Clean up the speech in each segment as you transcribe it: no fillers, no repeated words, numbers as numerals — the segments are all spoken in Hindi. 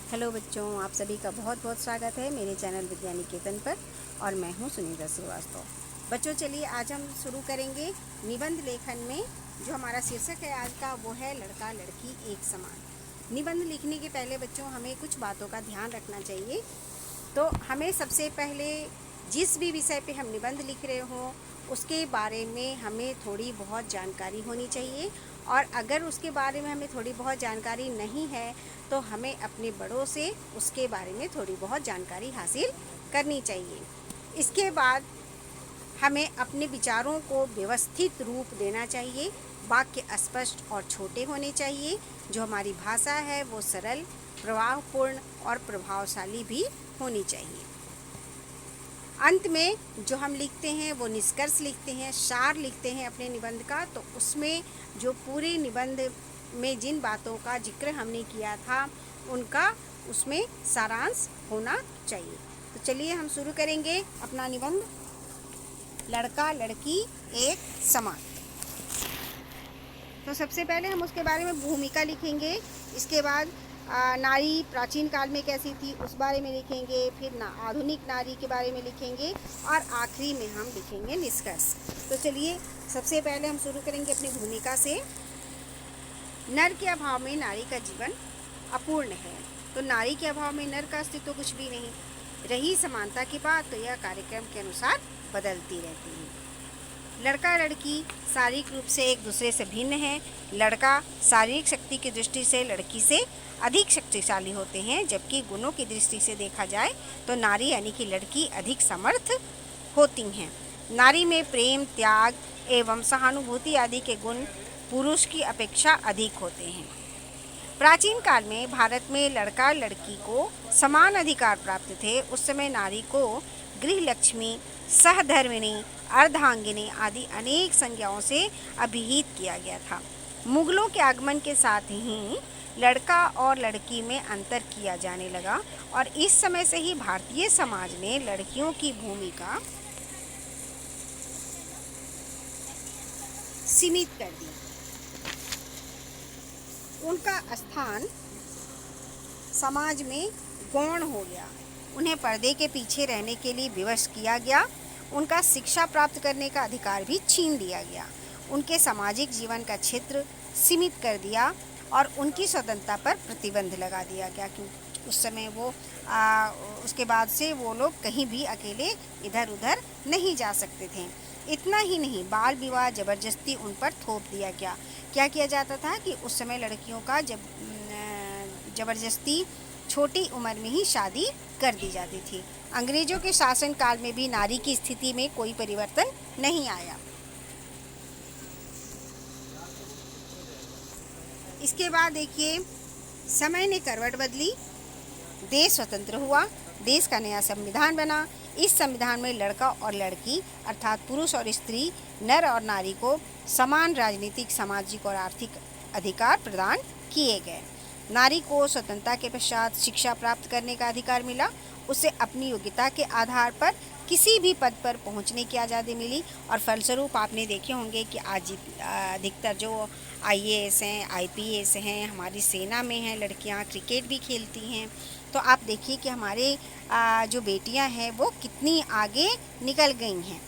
हेलो बच्चों, आप सभी का बहुत बहुत स्वागत है मेरे चैनल विज्ञान निकेतन पर। और मैं हूं सुनीता श्रीवास्तव। बच्चों, चलिए आज हम शुरू करेंगे निबंध लेखन में। जो हमारा शीर्षक है आज का वो है लड़का लड़की एक समान। निबंध लिखने के पहले बच्चों हमें कुछ बातों का ध्यान रखना चाहिए। तो हमें सबसे पहले जिस भी विषय पे हम निबंध लिख रहे हों उसके बारे में हमें थोड़ी बहुत जानकारी होनी चाहिए। और अगर उसके बारे में हमें थोड़ी बहुत जानकारी नहीं है तो हमें अपने बड़ों से उसके बारे में थोड़ी बहुत जानकारी हासिल करनी चाहिए। इसके बाद हमें अपने विचारों को व्यवस्थित रूप देना चाहिए। वाक्य स्पष्ट और छोटे होने चाहिए। जो हमारी भाषा है वो सरल, प्रवाहपूर्ण और प्रभावशाली भी होनी चाहिए। अंत में जो हम लिखते हैं वो निष्कर्ष लिखते हैं, सार लिखते हैं अपने निबंध का। तो उसमें जो पूरे निबंध में जिन बातों का जिक्र हमने किया था उनका उसमें सारांश होना चाहिए। तो चलिए हम शुरू करेंगे अपना निबंध लड़का लड़की एक समान। तो सबसे पहले हम उसके बारे में भूमिका लिखेंगे। इसके बाद नारी प्राचीन काल में कैसी थी उस बारे में लिखेंगे। फिर आधुनिक नारी के बारे में लिखेंगे और आखिरी में हम लिखेंगे निष्कर्ष। तो चलिए सबसे पहले हम शुरू करेंगे अपनी भूमिका से। नर के अभाव में नारी का जीवन अपूर्ण है। तो नारी के अभाव में नर का अस्तित्व कुछ भी नहीं। रही समानता की बात तो यह कार्यक्रम के अनुसार बदलती रहती है। लड़का लड़की शारीरिक रूप से एक दूसरे से भिन्न है। लड़का शारीरिक शक्ति की दृष्टि से लड़की से अधिक शक्तिशाली होते हैं, जबकि गुणों की दृष्टि से देखा जाए तो नारी यानी कि लड़की अधिक समर्थ होती हैं। नारी में प्रेम, त्याग एवं सहानुभूति आदि के गुण पुरुष की अपेक्षा अधिक होते हैं। प्राचीन काल में भारत में लड़का लड़की को समान अधिकार प्राप्त थे। उस समय नारी को गृहलक्ष्मी, सहधर्मिणी, अर्धांगिनी आदि अनेक संज्ञाओं से अभिहित किया गया था। मुगलों के आगमन के साथ ही लड़का और लड़की में अंतर किया जाने लगा और इस समय से ही भारतीय समाज ने लड़कियों की भूमिका सीमित कर दी। उनका स्थान समाज में गौण हो गया। उन्हें पर्दे के पीछे रहने के लिए विवश किया गया। उनका शिक्षा प्राप्त करने का अधिकार भी छीन लिया गया। उनके सामाजिक जीवन का क्षेत्र सीमित कर दिया और उनकी स्वतंत्रता पर प्रतिबंध लगा दिया गया, क्योंकि उस समय वो उसके बाद से वो लोग कहीं भी अकेले इधर उधर नहीं जा सकते थे। इतना ही नहीं, बाल विवाह जबरदस्ती उन पर थोप दिया गया। क्या किया जाता था कि उस समय लड़कियों का जबरदस्ती छोटी उम्र में ही शादी कर दी जाती थी। अंग्रेजों के शासन काल में भी नारी की स्थिति में कोई परिवर्तन नहीं आया। इसके बाद देखिए, समय ने करवट बदली, देश स्वतंत्र हुआ, देश का नया संविधान बना। इस संविधान में लड़का और लड़की अर्थात पुरुष और स्त्री, नर और नारी को समान राजनीतिक, सामाजिक और आर्थिक अधिकार प्रदान किए गए। नारी को स्वतंत्रता के पश्चात शिक्षा प्राप्त करने का अधिकार मिला। उसे अपनी योग्यता के आधार पर किसी भी पद पर पहुंचने की आज़ादी मिली और फलस्वरूप आपने देखे होंगे कि आज अधिकतर जो IAS हैं, IPS हैं, हमारी सेना में हैं लड़कियां, क्रिकेट भी खेलती हैं। तो आप देखिए कि हमारे जो बेटियां हैं वो कितनी आगे निकल गई हैं।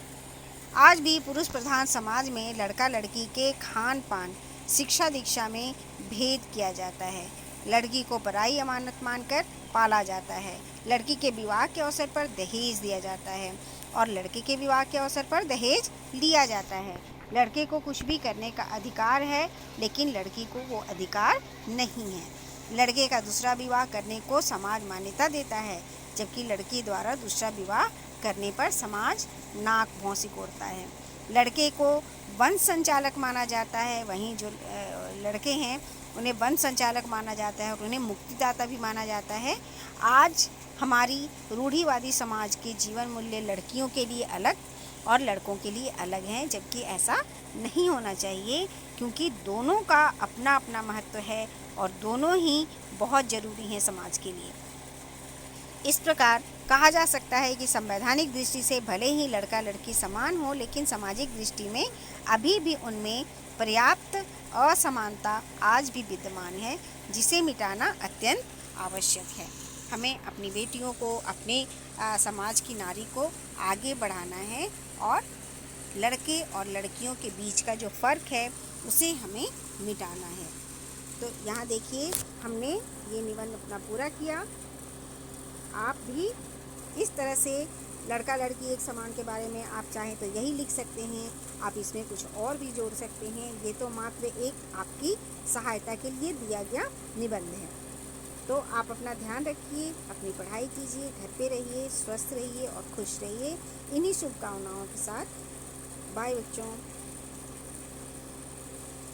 आज भी पुरुष प्रधान समाज में लड़का लड़की के खान पान, शिक्षा दीक्षा में भेद किया जाता है। लड़की को पराई अमानत मानकर पाला जाता है। लड़की के विवाह के अवसर पर दहेज दिया जाता है और लड़के के विवाह के अवसर पर दहेज लिया जाता है। लड़के को कुछ भी करने का अधिकार है लेकिन लड़की को वो अधिकार नहीं है। लड़के का दूसरा विवाह करने को समाज मान्यता देता है, जबकि लड़की द्वारा दूसरा विवाह करने पर समाज नाक भौं सिकोड़ता है। लड़के को वंश संचालक माना जाता है, वहीं जो लड़के हैं उन्हें वंश संचालक माना जाता है और उन्हें मुक्तिदाता भी माना जाता है। आज हमारी रूढ़िवादी समाज के जीवन मूल्य लड़कियों के लिए अलग और लड़कों के लिए अलग हैं, जबकि ऐसा नहीं होना चाहिए, क्योंकि दोनों का अपना अपना महत्व है और दोनों ही बहुत ज़रूरी हैं समाज के लिए। इस प्रकार कहा जा सकता है कि संवैधानिक दृष्टि से भले ही लड़का लड़की समान हो, लेकिन सामाजिक दृष्टि में अभी भी उनमें पर्याप्त असमानता आज भी विद्यमान है, जिसे मिटाना अत्यंत आवश्यक है। हमें अपनी बेटियों को, अपने समाज की नारी को आगे बढ़ाना है और लड़के और लड़कियों के बीच का जो फ़र्क है उसे हमें मिटाना है। तो यहाँ देखिए हमने ये निबंध अपना पूरा किया। आप भी इस तरह से लड़का लड़की एक समान के बारे में आप चाहें तो यही लिख सकते हैं। आप इसमें कुछ और भी जोड़ सकते हैं। ये तो मात्र एक आपकी सहायता के लिए दिया गया निबंध है। तो आप अपना ध्यान रखिए, अपनी पढ़ाई कीजिए, घर पे रहिए, स्वस्थ रहिए और खुश रहिए। इन्हीं शुभकामनाओं के साथ बाय बच्चों।